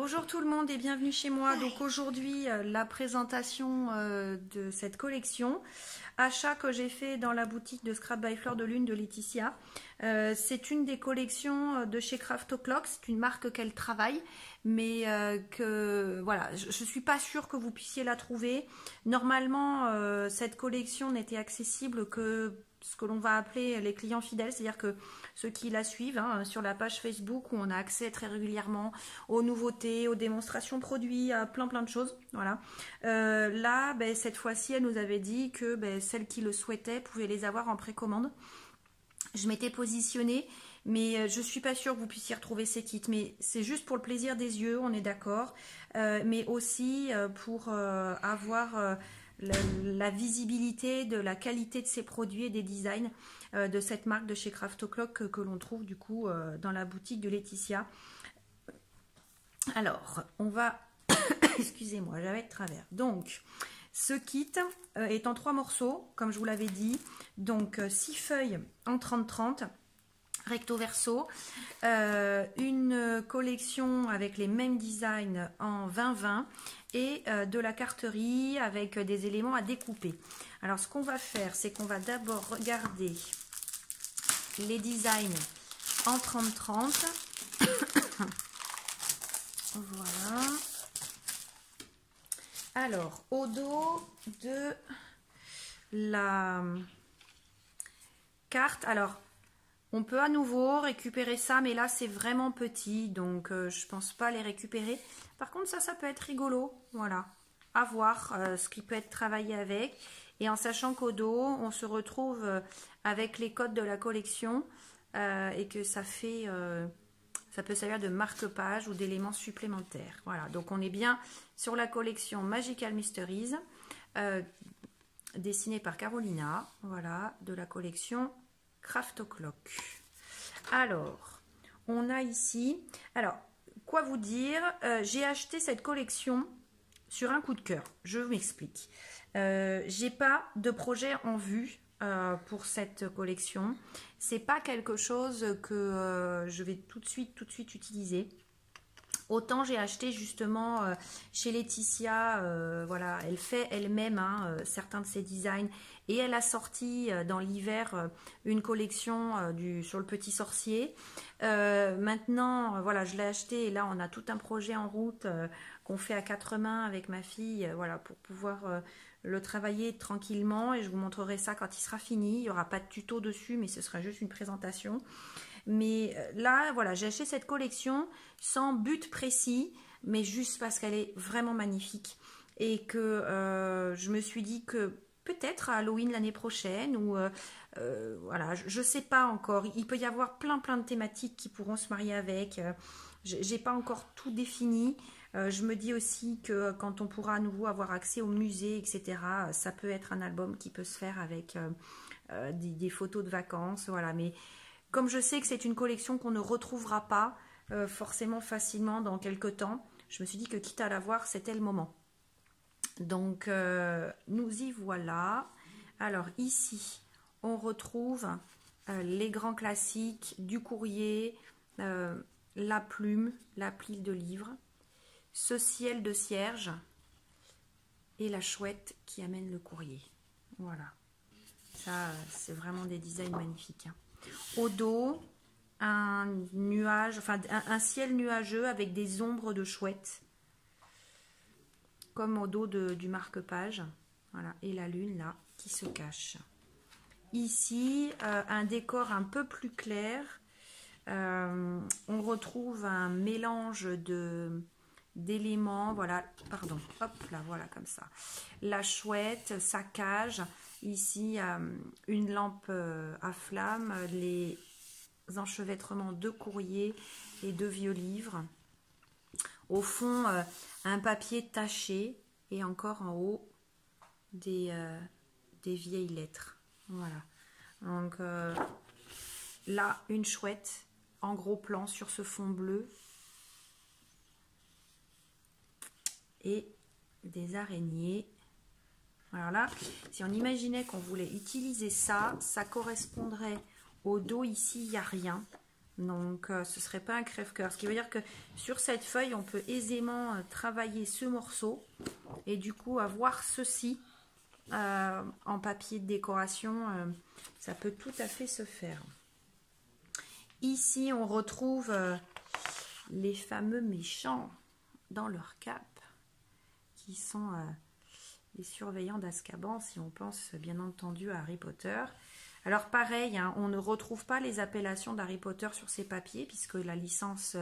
Bonjour tout le monde et bienvenue chez moi. Donc aujourd'hui, la présentation de cette collection. Achat que j'ai fait dans la boutique de Scrap by Fleur de Lune de Laetitia. C'est une des collections de chez Craft O'Clock. C'est une marque qu'elle travaille, mais que voilà, je ne suis pas sûre que vous puissiez la trouver. Normalement, cette collection n'était accessible que ce que l'on va appeler les clients fidèles, c'est-à-dire que ceux qui la suivent sur la page Facebook où on a accès très régulièrement aux nouveautés, aux démonstrations produits, à plein de choses. Voilà. Là, cette fois-ci, elle nous avait dit que celles qui le souhaitaient pouvaient les avoir en précommande. Je m'étais positionnée, mais je ne suis pas sûre que vous puissiez retrouver ces kits. Mais c'est juste pour le plaisir des yeux, on est d'accord. Mais aussi pour avoir la visibilité de la qualité de ces produits et des designs de cette marque de chez Craft O'Clock que l'on trouve du coup dans la boutique de Laetitia. Alors, on va... Excusez-moi, j'avais de travers. Donc, ce kit est en 3 morceaux, comme je vous l'avais dit. Donc, 6 feuilles en 30-30, recto verso. Une collection avec les mêmes designs en 20-20 et de la carterie avec des éléments à découper. Alors, ce qu'on va faire, c'est qu'on va d'abord regarder les designs en 30-30. Voilà. Alors, au dos de la carte, alors, on peut à nouveau récupérer ça, mais là, c'est vraiment petit, donc je pense pas les récupérer. Par contre, ça peut être rigolo, voilà. À voir ce qui peut être travaillé avec. Et en sachant qu'au dos, on se retrouve avec les codes de la collection et que ça fait... ça peut servir de marque-page ou d'éléments supplémentaires. Voilà, donc on est bien sur la collection Magical Mysteries, dessinée par Carolina, voilà, de la collection Craft O'Clock. Alors, on a ici... Alors, quoi vous dire, j'ai acheté cette collection sur un coup de cœur. Je m'explique. J'ai pas de projet en vue pour cette collection. C'est pas quelque chose que je vais tout de suite utiliser. Autant j'ai acheté justement chez Laetitia, voilà, elle fait elle-même certains de ses designs et elle a sorti dans l'hiver une collection sur le petit sorcier. Maintenant, voilà, je l'ai acheté et là on a tout un projet en route qu'on fait à 4 mains avec ma fille, voilà, pour pouvoir le travailler tranquillement et je vous montrerai ça quand il sera fini. Il n'y aura pas de tuto dessus, mais ce sera juste une présentation. Mais là, voilà, j'ai acheté cette collection sans but précis, mais juste parce qu'elle est vraiment magnifique. Et que je me suis dit que peut-être à Halloween l'année prochaine, ou voilà, je ne sais pas encore. Il peut y avoir plein de thématiques qui pourront se marier avec. J'ai pas encore tout défini. Je me dis aussi que quand on pourra à nouveau avoir accès au musée, etc., ça peut être un album qui peut se faire avec des photos de vacances. Voilà, mais... Comme je sais que c'est une collection qu'on ne retrouvera pas forcément facilement dans quelques temps, je me suis dit que quitte à la voir, c'était le moment. Donc, nous y voilà. Alors ici, on retrouve les grands classiques du courrier, la plume, la pile de livres, ce ciel de cierge et la chouette qui amène le courrier. Voilà. Ça, c'est vraiment des designs magnifiques. Au dos, un nuage, enfin un ciel nuageux avec des ombres de chouettes, comme au dos du marque-page. Voilà, et la lune là qui se cache. Ici, un décor un peu plus clair. On retrouve un mélange d'éléments, voilà, pardon, hop là, voilà comme ça. La chouette, sa cage, ici une lampe à flamme, les enchevêtrements de courrier et de vieux livres. Au fond, un papier taché et encore en haut des vieilles lettres. Voilà. Donc là, une chouette en gros plan sur ce fond bleu. Et des araignées. Alors là, si on imaginait qu'on voulait utiliser ça, ça correspondrait au dos ici, il n'y a rien. Donc ce serait pas un crève-cœur. Ce qui veut dire que sur cette feuille, on peut aisément travailler ce morceau et du coup avoir ceci en papier de décoration. Ça peut tout à fait se faire. Ici, on retrouve les fameux méchants dans leur cape, qui sont les surveillants d'Azkaban, si on pense bien entendu à Harry Potter. Alors pareil, hein, on ne retrouve pas les appellations d'Harry Potter sur ces papiers, puisque la licence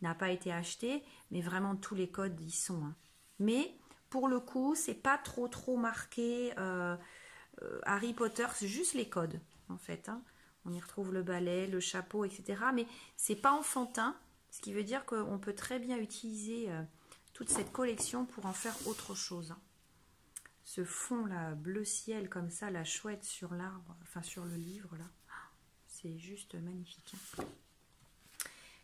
n'a pas été achetée, mais vraiment tous les codes y sont. Hein. Mais pour le coup, c'est pas trop marqué Harry Potter, c'est juste les codes, en fait. Hein. On y retrouve le balai, le chapeau, etc. Mais c'est pas enfantin, ce qui veut dire qu'on peut très bien utiliser toute cette collection pour en faire autre chose. Hein. Ce fond là, bleu ciel comme ça, la chouette sur l'arbre, enfin sur le livre là, c'est juste magnifique. Hein.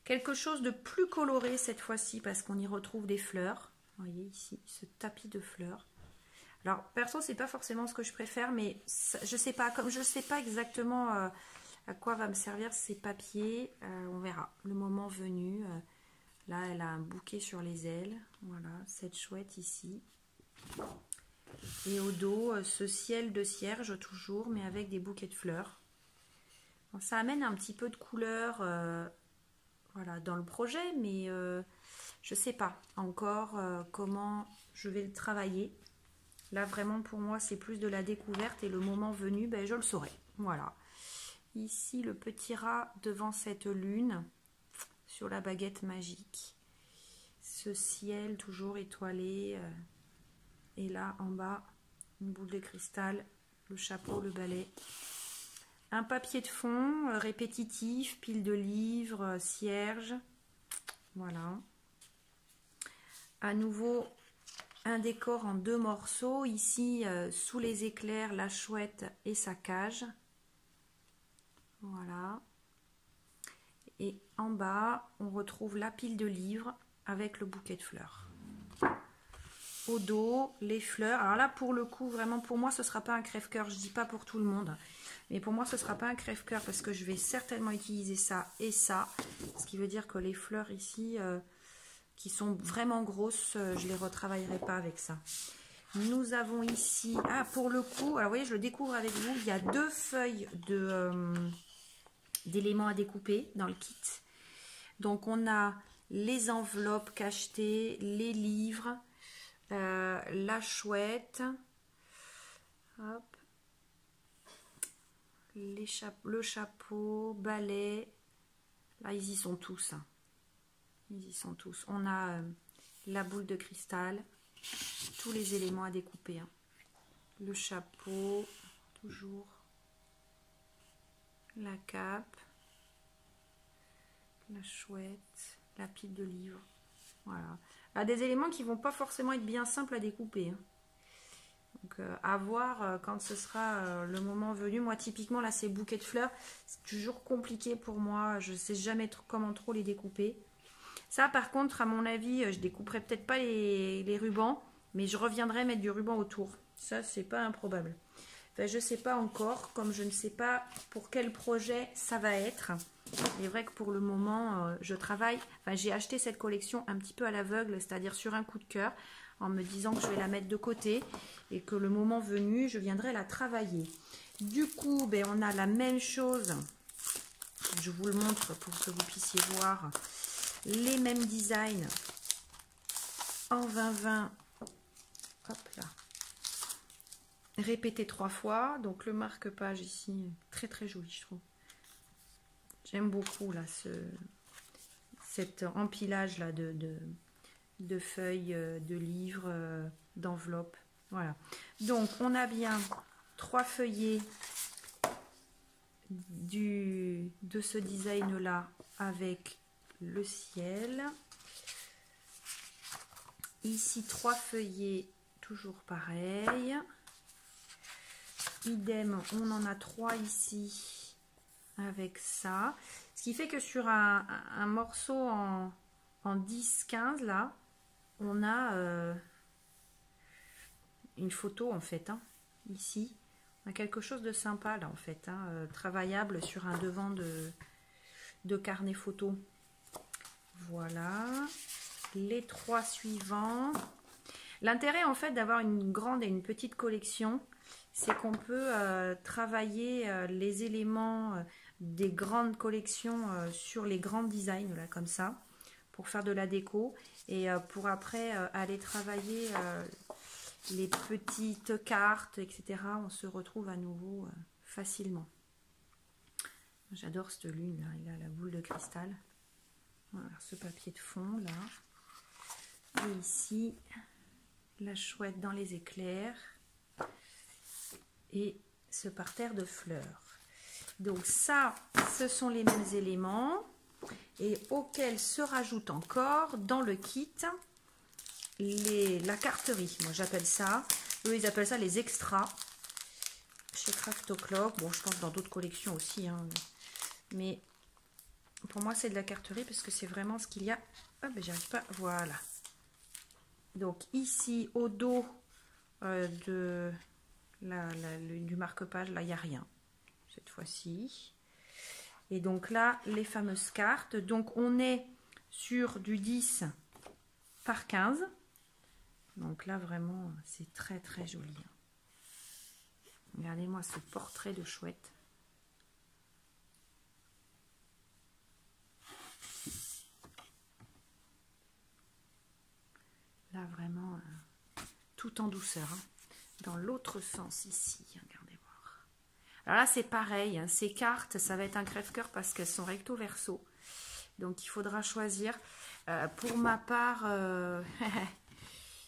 Quelque chose de plus coloré cette fois-ci parce qu'on y retrouve des fleurs. Vous voyez ici, ce tapis de fleurs. Alors perso, c'est pas forcément ce que je préfère, mais ça, je sais pas, comme je sais pas exactement à quoi va me servir ces papiers, on verra le moment venu. Là, elle a un bouquet sur les ailes, voilà, cette chouette ici. Et au dos, ce ciel de cierge toujours, mais avec des bouquets de fleurs. Bon, ça amène un petit peu de couleur voilà, dans le projet, mais je sais pas encore comment je vais le travailler. Là, vraiment, pour moi, c'est plus de la découverte et le moment venu, ben, je le saurai. Voilà. Ici, le petit rat devant cette lune sur la baguette magique. Ce ciel toujours étoilé. Et là, en bas, une boule de cristal, le chapeau, le balai. Un papier de fond répétitif, pile de livres, cierge. Voilà. À nouveau, un décor en 2 morceaux. Ici, sous les éclairs, la chouette et sa cage. Voilà. Et en bas, on retrouve la pile de livres avec le bouquet de fleurs. Au dos, les fleurs. Alors là, pour le coup, vraiment, pour moi, ce ne sera pas un crève-cœur. Je ne dis pas pour tout le monde. Mais pour moi, ce ne sera pas un crève-cœur parce que je vais certainement utiliser ça et ça. Ce qui veut dire que les fleurs ici, qui sont vraiment grosses, je ne les retravaillerai pas avec ça. Nous avons ici... Ah, pour le coup, alors vous voyez, je le découvre avec vous. Il y a 2 feuilles d'éléments à découper dans le kit. Donc, on a les enveloppes cachetées, les livres... la chouette, hop. Le chapeau, balai, là ils y sont tous, hein. Ils y sont tous. On a la boule de cristal, tous les éléments à découper, hein. Le chapeau, toujours, la cape, la chouette, la pile de livres, voilà. Là, des éléments qui vont pas forcément être bien simples à découper, hein. Donc à voir quand ce sera le moment venu. Moi typiquement là ces bouquets de fleurs, c'est toujours compliqué pour moi. Je sais jamais comment trop les découper. Ça par contre à mon avis, je découperai peut-être pas les rubans, mais je reviendrai mettre du ruban autour. Ça c'est pas improbable. Enfin, je sais pas encore, comme je ne sais pas pour quel projet ça va être. Il est vrai que pour le moment je travaille, enfin j'ai acheté cette collection un petit peu à l'aveugle, c'est-à-dire sur un coup de cœur, en me disant que je vais la mettre de côté et que le moment venu, je viendrai la travailler. Du coup, ben, on a la même chose. Je vous le montre pour que vous puissiez voir les mêmes designs en 20-20. Hop là. Répété 3 fois. Donc le marque-page ici, très joli, je trouve. J'aime beaucoup là cet empilage là de feuilles, de livres, d'enveloppes. Voilà. Donc, on a bien 3 feuillets de ce design-là avec le ciel. Ici, 3 feuillets, toujours pareil. Idem, on en a 3 ici avec ça. Ce qui fait que sur un morceau en 10-15, là, on a une photo en fait, hein, ici. On a quelque chose de sympa là en fait, hein, travaillable sur un devant de carnet photo. Voilà. Les 3 suivants. L'intérêt en fait d'avoir une grande et une petite collection, c'est qu'on peut travailler les éléments des grandes collections sur les grands designs, là, comme ça, pour faire de la déco et pour après aller travailler les petites cartes, etc. On se retrouve à nouveau facilement. J'adore cette lune, là. Il a la boule de cristal. Voilà, ce papier de fond, là. Et ici, la chouette dans les éclairs. Et ce parterre de fleurs. Donc ça, ce sont les mêmes éléments. Et auxquels se rajoute encore, dans le kit, la carterie. Moi, j'appelle ça. Eux, ils appellent ça les extras. Chez Craft O'Clock. Bon, je pense dans d'autres collections aussi, hein. Mais pour moi, c'est de la carterie parce que c'est vraiment ce qu'il y a. Ah, ben, j'y arrive pas. Voilà. Donc, ici, au dos du marque-page, là, il n'y a rien. Cette fois-ci. Et donc là, les fameuses cartes. Donc, on est sur du 10 par 15. Donc là, vraiment, c'est très, très joli. Regardez-moi ce portrait de chouette. Là, vraiment, tout en douceur. Hein. Dans l'autre sens, ici, regardez voir. Alors là, c'est pareil. Hein, ces cartes, ça va être un crève-cœur parce qu'elles sont recto-verso. Donc, il faudra choisir. Pour ma part,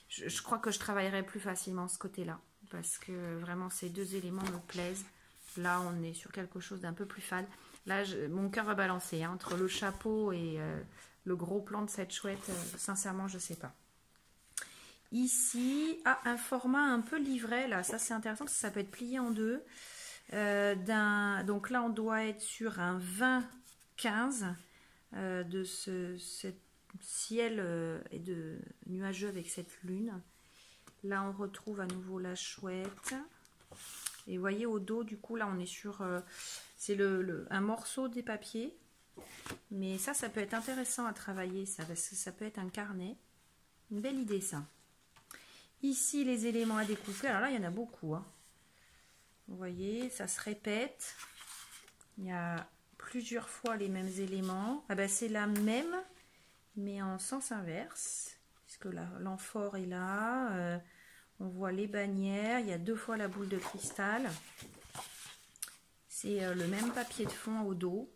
je crois que je travaillerai plus facilement ce côté-là. Parce que vraiment, ces deux éléments me plaisent. Là, on est sur quelque chose d'un peu plus fade. Là, mon cœur va balancer. Hein, entre le chapeau et le gros plan de cette chouette, sincèrement, je ne sais pas. Ici, un format un peu livret, là, ça c'est intéressant parce que ça peut être plié en deux. Donc là, on doit être sur un 20-15 de ce ciel et de nuageux avec cette lune. Là, on retrouve à nouveau la chouette. Et vous voyez, au dos, du coup, là, on est sur... c'est un morceau des papiers. Mais ça peut être intéressant à travailler, ça, parce que ça peut être un carnet. Une belle idée, ça. Ici, les éléments à découper. Alors là, il y en a beaucoup. Hein. Vous voyez, ça se répète. Il y a plusieurs fois les mêmes éléments. Ah ben, c'est la même, mais en sens inverse. Puisque l'amphore est là. On voit les bannières. Il y a 2 fois la boule de cristal. C'est le même papier de fond au dos.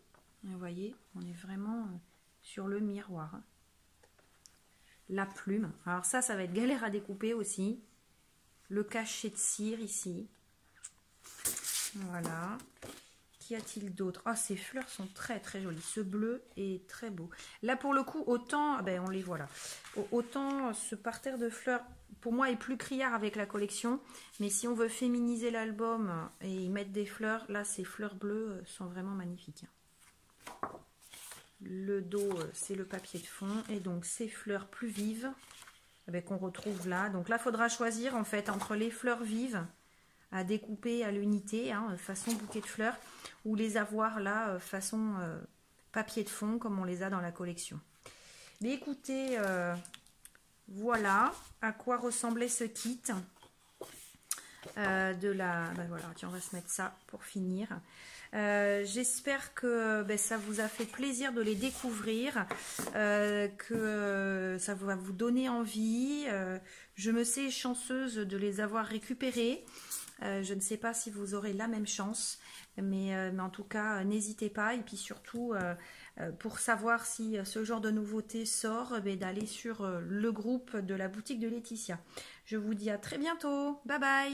Vous voyez, on est vraiment sur le miroir. Hein. La plume. Alors ça va être galère à découper aussi. Le cachet de cire ici. Voilà. Qu'y a-t-il d'autre? Ah, ces fleurs sont très très jolies. Ce bleu est très beau. Là pour le coup, autant, ben on les voit là. Autant ce parterre de fleurs, pour moi, est plus criard avec la collection. Mais si on veut féminiser l'album et y mettre des fleurs, là ces fleurs bleues sont vraiment magnifiques. Le dos, c'est le papier de fond. Et donc, ces fleurs plus vives qu'on retrouve là. Donc là, il faudra choisir en fait entre les fleurs vives à découper à l'unité, hein, façon bouquet de fleurs, ou les avoir là, façon papier de fond, comme on les a dans la collection. Mais écoutez, voilà à quoi ressemblait ce kit. Ben voilà, tiens, on va se mettre ça pour finir. J'espère que ça vous a fait plaisir de les découvrir, que ça va vous donner envie. Je me sais chanceuse de les avoir récupérés. Je ne sais pas si vous aurez la même chance, mais en tout cas, n'hésitez pas. Et puis surtout, pour savoir si ce genre de nouveauté sort, d'aller sur le groupe de la boutique de Laetitia. Je vous dis à très bientôt. Bye bye.